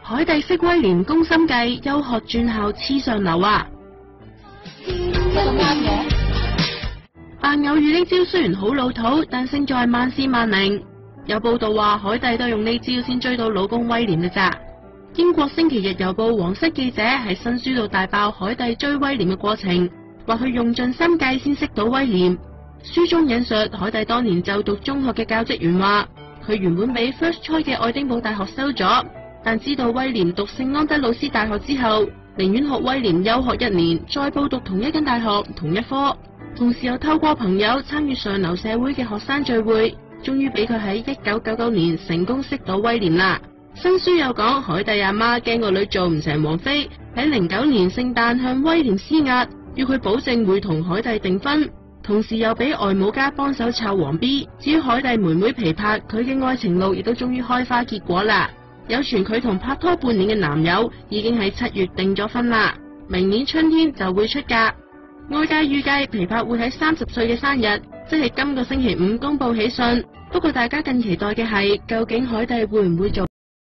海蒂式威廉攻心計，休學轉校黐上流啊！咁啱嘅。扮偶遇呢招雖然好老土，但勝在萬試萬靈。有報道話海蒂都用呢招先追到老公威廉嘅咋。英國星期日郵報皇室記者喺新書度大爆海蒂追威廉嘅過程，話佢用盡心計先識到威廉。書中引述海蒂當年就讀中學嘅教職員話，佢原本俾 First Choice 嘅愛丁堡大學收咗，但知道威廉讀聖安德魯斯大學之後，寧願學威廉休學1年，再報讀同一間大學同一科。同時又透過朋友參與上流社會嘅學生聚會，終於俾佢喺1999年成功識到威廉啦。新書有講海蒂阿媽驚個女做唔成王妃，喺09年聖誕向威廉施壓，要佢保證會同海蒂訂婚，同時又俾外母家幫手湊王 B。至於海蒂妹妹皮帕，佢嘅愛情路亦都終於開花結果啦。有傳佢同拍拖半年嘅男友已經喺7月訂咗婚啦，明年春天就會出嫁。外界預計皮帕會喺30歲嘅生日，即係今個星期5公佈喜訊。不過大家更期待嘅係，究竟海蒂會唔會做